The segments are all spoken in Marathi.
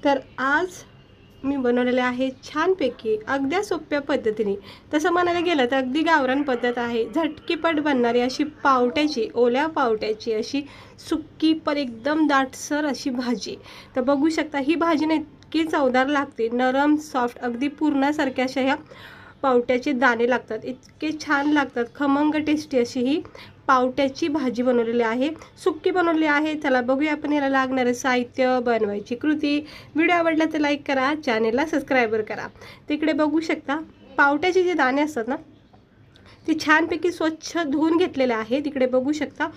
तर आज मी बनवलेले आहे छानपैकी अगदी सोप्या पद्धतीने, तसं म्हणायला गेलं तर अगदी गावरान पद्धत आहे, झटकीपट बनणारी अशी पावट्याची, ओल्या पावट्याची अशी सुक्की पण एकदम दाटसर अशी भाजी. तर बघू शकता ही भाजी ना इतकी चवदार लागते, नरम सॉफ्ट अगदी पुरणासारख्या अशा ह्या पावट्याचे दाणे लागतात, इतके छान लागतात, खमंग टेस्टी अशी ही पावट्याची भाजी बनवलेली आहे, सुक्की बनवलेली आहे. चला बघूया आपण याला लागणारे साहित्य, बनवायची कृती. व्हिडिओ आवडला तर लाईक करा, चॅनेलला सबस्क्राईबर करा. तिकडे बघू शकता पावट्याचे जे दाणे असतात ना ते छानपैकी स्वच्छ धुवून घेतलेले आहे. तिकडे बघू शकता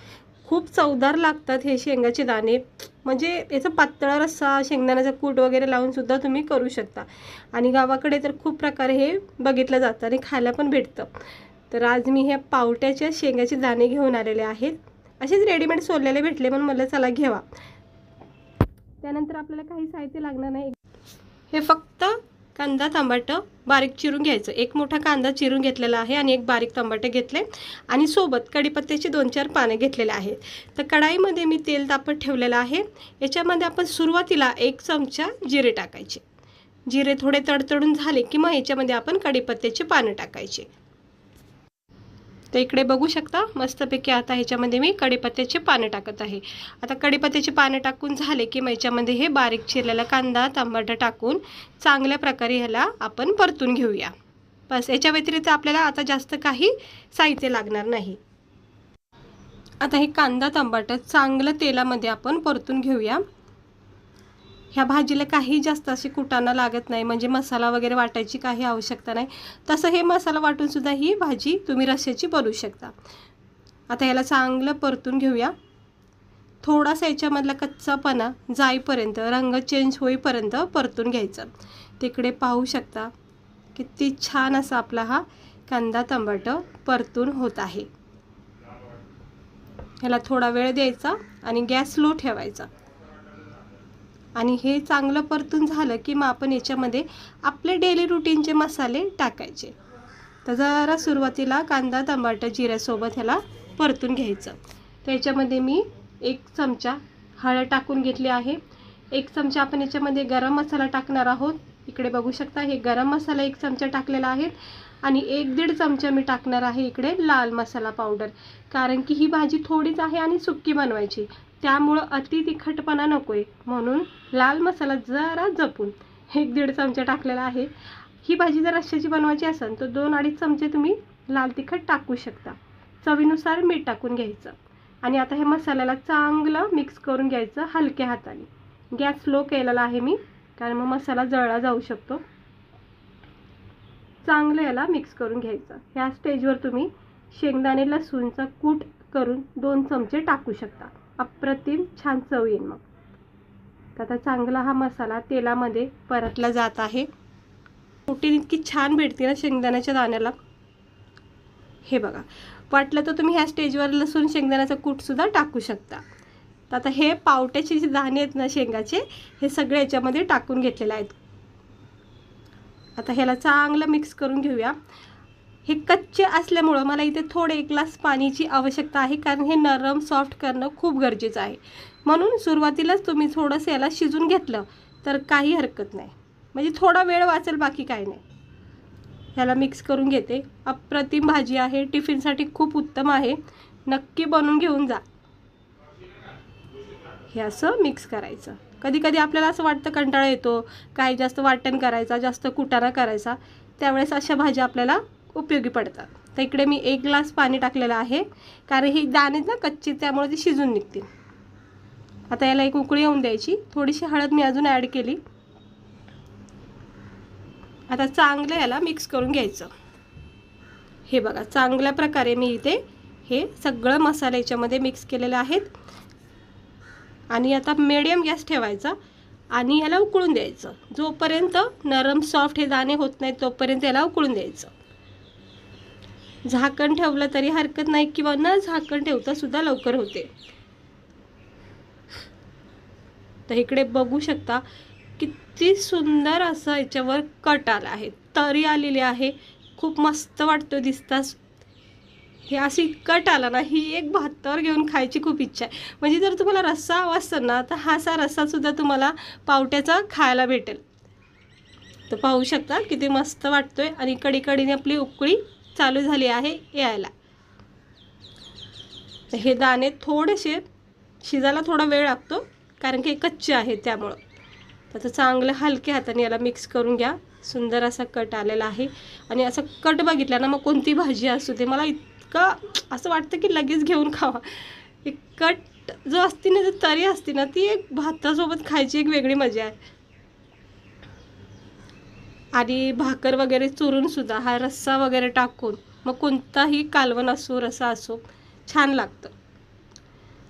खूप चवदार लागतात हे शेंगाचे दाणे, म्हणजे याचा पातळ रस्सा, शेंगदाण्याचा कूट वगैरे लावून सुद्धा तुम्ही करू शकता. आणि गावाकडे तर खूप प्रकारे हे बघितलं जातं आणि खायला पण भेटतं. तर आज मी ह्या पावट्याच्या शेंगाचे दाणे घेऊन आलेले आहेत, असेच रेडीमेड सोललेले भेटले म्हणून मला चला घ्यावा. त्यानंतर आपल्याला काही साहित्य लागणार नाही. हे फक्त कांदा टमाटर बारीक चिरून घ्यायचं, एक मोठा कांदा चिरून घेतलेला आहे आणि एक बारीक टमाटर घेतले आणि सोबत कढीपत्त्याची 2-4 पाने घेतलेले आहेत. तर कढाईमध्ये मी तेल तापत ठेवलेलं आहे. याच्यामध्ये आपण सुरुवातीला 1 चमचा जिरे टाकायचे. जिरे थोडे तडतडून झाले की मग याच्यामध्ये आपण कढीपत्त्याची पाने टाकायचे. तर इकडे बघू शकता मस्तपैकी आता ह्याच्यामध्ये मी कढीपत्त्याचे पाने टाकत आहे. आता कढीपत्त्याचे पाने टाकून झाले की मग याच्यामध्ये हे बारीक चिरलेला कांदा टमाटर टाकून चांगल्या प्रकारे ह्याला आपण परतून घेऊया. बस, याच्या व्यतिरिक्त आपल्याला आता जास्त काही साहित्य लागणार नाही. आता हे कांदा टमाटर चांगलं तेलामध्ये आपण परतून घेऊया. ह्या भाजीला काही जास्त अशी कुटाणा लागत नाही, म्हणजे मसाला वगैरे वाटायची काही आवश्यकता नाही. तसं हे मसाला वाटून सुद्धा ही भाजी तुम्ही रश्श्याची बनवू शकता. आता याला चांगलं परतून घेऊया. थोडासा याच्यामधला कच्चापणा जाईपर्यंत, रंग चेंज होईपर्यंत परतून घ्यायचं. तिकडे पाहू शकता किती छान असा आपला हा कांदा टमाटर परतून होत आहे. ह्याला थोडा वेळ द्यायचा आणि गॅस स्लो ठेवायचा. आणि हे चांगलं परतून झालं की मग आपण याच्यामध्ये आपले डेली रुटीनचे मसाले टाकायचे. तर जरा सुरुवातीला कांदा टमाटर जिऱ्यासोबत ह्याला परतून घ्यायचं. तर याच्यामध्ये मी 1 चमचा हळद टाकून घेतली आहे. 1 चमचा आपण याच्यामध्ये गरम मसाला टाकणार आहोत. इकडे बघू शकता हे गरम मसाला 1 चमचा टाकलेला आहे आणि 1-1.5 चमचा मी टाकणार आहे इकडे लाल मसाला पावडर, कारण की ही भाजी थोडीच आहे आणि सुक्की बनवायची, त्यामुळं अति तिखटपणा नको आहे, म्हणून लाल मसाला जरा जपून 1-1.5 चमचा टाकलेला आहे. ही भाजी जर रश्श्याची बनवायची असेल तर 2-2.5 चमचे तुम्ही लाल तिखट टाकू शकता. चवीनुसार मीठ टाकून घ्यायचं आणि आता हे मसाल्याला चांगलं मिक्स करून घ्यायचं हलक्या हाताने. गॅस स्लो केलेला आहे मी, कारण मग मसाला जळला जाऊ शकतो. चांगलं याला मिक्स करून घ्यायचं. ह्या स्टेजवर तुम्ही शेंगदाणे लसूणचा कूट करून 2 चमचे टाकू शकता, अप्रतिम छान चव येईल मग. तर आता चांगला हा मसाला तेलामध्ये परतला जात आहे. प्रोटीन इतकी छान भेटते ना शेंगदाण्याच्या दाण्याला. हे बघा, वाटलं तर तुम्ही ह्या स्टेजवर लसूण शेंगदाण्याचा कूटसुद्धा टाकू शकता. तर आता हे पावट्याचे जे दाणे आहेत ना शेंगाचे, हे सगळे याच्यामध्ये टाकून घेतलेले आहेत. आता ह्याला चांगलं मिक्स करून घेऊया. हे कच्चे असल्यामुळं मला इथे थोडे 1 ग्लास पाण्याची आवश्यकता आहे, कारण हे नरम सॉफ्ट करणं खूप गरजेचं आहे. म्हणून सुरुवातीलाच तुम्ही थोडंसं याला शिजून घेतलं तर काही हरकत नाही, म्हणजे थोडा वेळ वाचेल, बाकी काही नाही. ह्याला मिक्स करून घेते. अप्रतिम भाजी आहे, टिफिनसाठी खूप उत्तम आहे, नक्की बनवून घेऊन जा. हे असं मिक्स करायचं. कधी कधी आपल्याला असं वाटतं कंटाळा येतो, काही जास्त वाटण करायचा, जास्त कुटाणा करायचा, त्यावेळेस अशा भाज्या आपल्याला उपयोगी पडतात. तर इकडे मी 1 ग्लास पाणी टाकलेलं आहे, कारण ही दाणे ना कच्ची, त्यामुळे ते शिजून निघतील. आता याला एक उकळी येऊन द्यायची. थोडीशी हळद मी अजून ॲड केली. आता चांगलं याला मिक्स करून घ्यायचं. हे बघा, चांगल्या प्रकारे मी इथे हे सगळं मसाले याच्यामध्ये मिक्स केलेले आहेत. आणि आता मीडियम गॅस ठेवायचा आणि याला उकळून द्यायचं. जोपर्यंत नरम सॉफ्ट हे दाणे होत नाहीत तोपर्यंत याला उकळून द्यायचं. झाकण ठेवलं तरी हरकत नाही किंवा न झाकण ठेवता सुद्धा लवकर होते. तर इकडे बघू शकता किती सुंदर असं याच्यावर कट आला आहे, तरी आलेली आहे, खूप मस्त वाटतो दिसताच. हे अशी कट आला ना, ही एक भातावर घेऊन खायची खूप इच्छा आहे. म्हणजे जर तुम्हाला रस्सा हवा असेल ना, तर हा असा रस्सासुद्धा तुम्हाला पावट्याचा खायला भेटेल. तर पाहू शकता किती मस्त वाटतोय आणि कडीने आपली उकळी चालू झाली आहे यायला. तर हे दाणे थोडेसे शिजायला थोडा वेळ लागतो, कारण की कच्चे आहेत त्यामुळं. तर चांगलं हलक्या हाताने याला मिक्स करून घ्या. सुंदर असा कट आलेला आहे आणि असा कट बघितला ना, मग कोणती भाजी असू दे, मला इतकं असं वाटतं की लगेच घेऊन खावा. एक कट जो असते ना, जो तरी असते ना, ती एक भातासोबत खायची एक वेगळी मजा आहे. आणि भाकर वगैरे चुरून सुद्धा हा रस्सा वगैरे टाकून मग कोणताही कालवण असो रस्सा असो छान लागतं.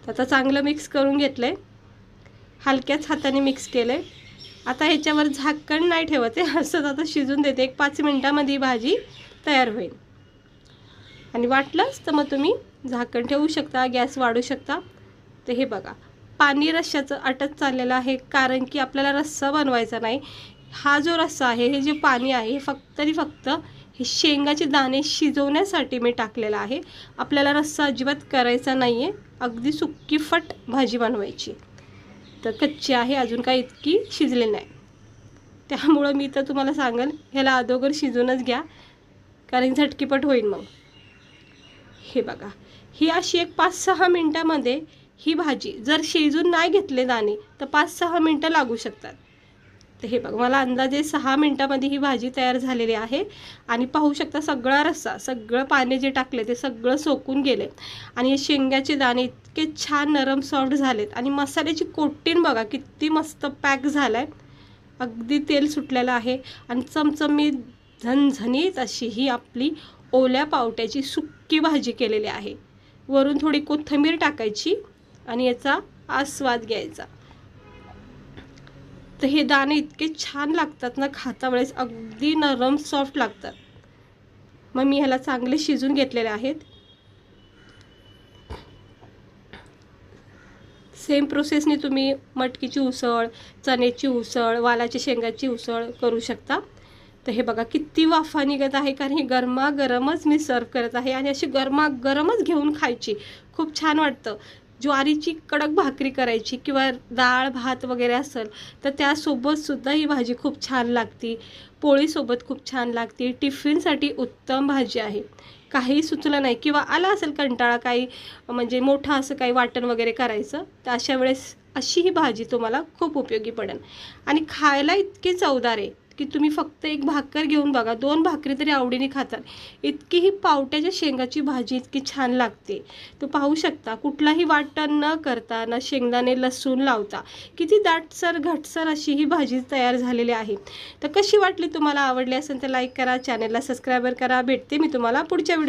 तर आता चांगलं मिक्स करून घेतलंय, हलक्याच हाताने मिक्स केलंय. आता ह्याच्यावर झाकण नाही ठेवते, असंच आता शिजून देते. एक 5 मिनिटांमध्ये भाजी तयार होईल. आणि वाटलंच तर मग तुम्ही झाकण ठेवू शकता, गॅस वाढवू शकता. तर हे बघा पाणी रश्श्याचं आटत चाललेलं आहे, कारण की आपल्याला रस्सा बनवायचा नाही. हा जो रस्सा आहे, हे जे पाणी आहे, हे फक्त हे शेंगाचे दाणे शिजवण्यासाठी मी टाकलेला आहे. आपल्याला रस्सा अजिबात करायचा नाही आहे, अगदी सुक्कीफट भाजी बनवायची. तर कच्ची आहे, अजून काही इतकी शिजले नाही. त्यामुळं मी तर तुम्हाला सांगेन ह्याला अगोदर शिजवूनच घ्या, कारण झटकीपट होईल मग. हे बघा ही अशी एक 5-6 मिनटामध्ये ही भाजी, जर शिजून नाही घेतले दाणे तर 5-6 मिनटं लागू शकतात. तर हे बघा मला अंदाजे 6 मिनटामध्ये ही भाजी तयार झालेली आहे. आणि पाहू शकता सगळा रस्सा, सगळं पाणी जे टाकले ते सगळं सोकून गेले आणि हे शेंगाचे दाणे इतके छान नरम सॉफ्ट झालेत. आणि मसाल्याची कोटिंग बघा किती मस्त पॅक झालाय, अगदी तेल सुटलेलं आहे. आणि चमचमीत झणझणीत अशी ही आपली ओल्या पावट्याची सुक्की भाजी केलेली आहे. वरून थोडी कोथिंबीर टाकायची आणि याचा आस्वाद घ्यायचा. तर हे दाणे इतके छान लागतात ना, खाता वेळेस अगदी नरम सॉफ्ट लागतात. मग मी ह्याला चांगले शिजून घेतलेले आहेत. सेम प्रोसेसने तुम्ही मटकीची उसळ, चण्याची उसळ, वालाच्या शेंगाची उसळ करू शकता. तर हे बघा किती वाफा निघत आहे, कारण हे गरमागरमच मी सर्व करत आहे आणि अशी गरमागरमच घेऊन खायची, खूप छान वाटतं. ज्वारीची कडक भाकरी करायची किंवा डाळ भात वगैरे असेल तर त्यासोबतसुद्धा ही भाजी खूप छान लागते. पोळीसोबत खूप छान लागते. टिफिनसाठी उत्तम भाजी आहे. काही सुचलं नाही किंवा आला असेल कंटाळा काही म्हणजे मोठं असं काही वाटण वगैरे करायचं, तर अशा वेळेस अशी ही भाजी तुम्हाला खूप उपयोगी पडेल. आणि खायला इतकी चवदार आहे की तुम्ही फक्त एक भाकर घेऊन बघा, 2 भाकरी तरी आवडीने खातात. इतकी ही पावट्याच्या शेंगाची भाजी इतकी छान लागते. तो पाहू शकता कुठलाही वाटण न करता, न शेंगदाणे लसूण लावता किती दाटसर घटसर अशी ही भाजी तयार झालेली आहे. तर कशी वाटली तुम्हाला, आवडली असेल तर लाईक करा, चॅनलला सबस्क्राईब करा. भेटते मी तुम्हाला पुढच्या व्हिडिओ